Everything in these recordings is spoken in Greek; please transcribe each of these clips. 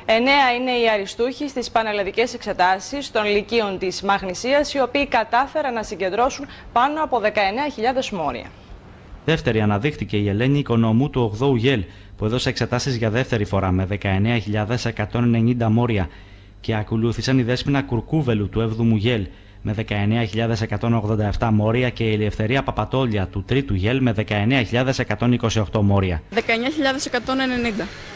9 είναι οι αριστούχοι στις πανελλαδικές εξετάσεις των Λυκείων της Μαγνησίας, οι οποίοι κατάφεραν να συγκεντρώσουν πάνω από 19.000 μόρια. Δεύτερη αναδείχθηκε η Ελένη Οικονομού του 8ου ΓΕΛ, που έδωσε εξετάσεις για δεύτερη φορά με 19.190 μόρια, και ακολούθησαν η Δέσποινα Κουρκούβελου του 7ου ΓΕΛ με 19.187 μόρια και η Ελευθερία Παπατόλια του 3ου ΓΕΛ με 19.128 μόρια. 19.190.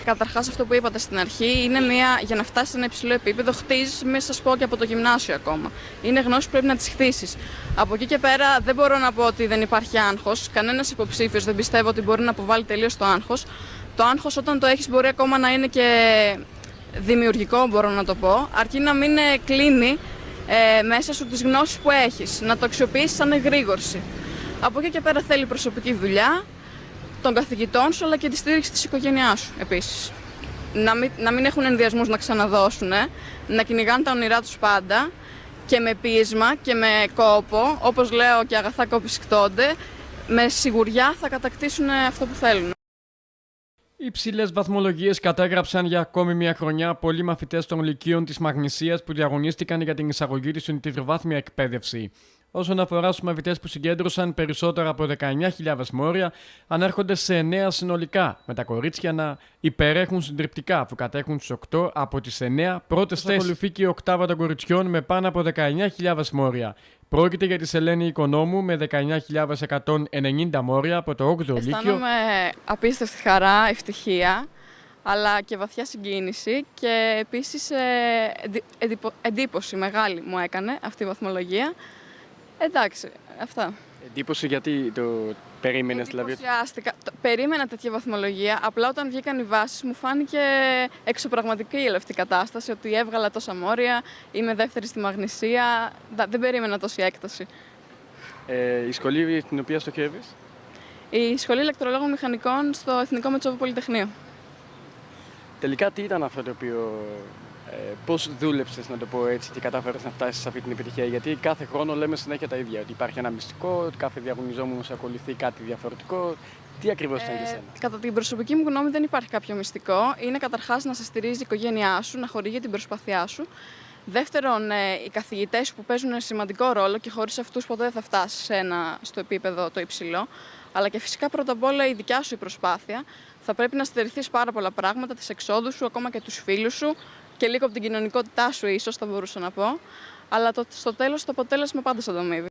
Καταρχάς, αυτό που είπατε στην αρχή είναι για να φτάσει σε ένα υψηλό επίπεδο, χτίζεις μέσα, σας πω, και από το γυμνάσιο ακόμα. Είναι γνώση που πρέπει να τις χτίσεις. Από εκεί και πέρα δεν μπορώ να πω ότι δεν υπάρχει άγχος. Κανένας υποψήφιος δεν πιστεύω ότι μπορεί να αποβάλει τελείως το άγχος. Το άγχος, όταν το έχεις, μπορεί ακόμα να είναι και δημιουργικό, μπορώ να το πω, αρκεί να μην κλείνει μέσα σου τις γνώσεις που έχεις, να το αξιοποιήσεις σαν εγρήγορση. Από εκεί και πέρα θέλει προσωπική δουλειά των καθηγητών σου, αλλά και τη στήριξη της οικογένειάς σου επίσης. Να μην έχουν ενδιασμούς να ξαναδώσουν, να κυνηγάνε τα όνειρά τους πάντα και με πείσμα και με κόπο, όπως λέω και αγαθά κοπισκτώνται, με σιγουριά θα κατακτήσουν αυτό που θέλουν. Υψηλές βαθμολογίες κατέγραψαν για ακόμη μια χρονιά πολλοί μαθητές των Λυκείων της Μαγνησίας που διαγωνίστηκαν για την εισαγωγή στην τριτοβάθμια εκπαίδευση. Όσον αφορά στους μαθητές που συγκέντρωσαν περισσότερα από 19.000 μόρια, ανέρχονται σε 9 συνολικά, με τα κορίτσια να υπερέχουν συντριπτικά, αφού κατέχουν τις 8 από τις 9 πρώτες θέσεις. Ακολουθεί και η οκτάβα των κοριτσιών με πάνω από 19.000 μόρια. Πρόκειται για τη Ελένη Οικονόμου με 19.190 μόρια από το 8ο Λύκειο. Αισθάνομαι απίστευτη χαρά, ευτυχία, αλλά και βαθιά συγκίνηση και επίσης εντύπωση μεγάλη μου έκανε αυτή η βαθμολογία. Εντάξει, αυτά. Εντύπωση γιατί το περίμενες, δηλαδή? Περίμενα τέτοια βαθμολογία, απλά όταν βγήκαν οι βάσεις μου φάνηκε εξωπραγματική η αυτή κατάσταση, ότι έβγαλα τόσα μόρια, είμαι δεύτερη στη Μαγνησία, δεν περίμενα τόση έκταση. Η σχολή την οποία στοχεύεις? Η Σχολή Ηλεκτρολόγων Μηχανικών στο Εθνικό Μετσόβιο Πολυτεχνείο. Τελικά τι ήταν αυτό το οποίο, πώς δούλεψες, να το πω έτσι, και κατάφερες να φτάσεις σε αυτή την επιτυχία? Γιατί κάθε χρόνο λέμε συνέχεια τα ίδια, ότι υπάρχει ένα μυστικό, ότι κάθε διαγωνιζόμενος ακολουθεί κάτι διαφορετικό. Τι ακριβώς ήταν για σένα? Κατά την προσωπική μου γνώμη δεν υπάρχει κάποιο μυστικό. Είναι καταρχάς να σε στηρίζει η οικογένειά σου, να χορηγεί την προσπάθειά σου. Δεύτερον, οι καθηγητές που παίζουν ένα σημαντικό ρόλο και χωρίς αυτούς ποτέ δεν θα φτάσεις στο επίπεδο το υψηλό. Αλλά και φυσικά πρώτα απ' όλα η δικιά σου η προσπάθεια. Θα πρέπει να στερηθείς πάρα πολλά πράγματα, τις εξόδους σου, ακόμα και τους φίλους σου και λίγο από την κοινωνικότητά σου, ίσως θα μπορούσα να πω. Αλλά στο τέλος το αποτέλεσμα πάντα σε ανταμείβει.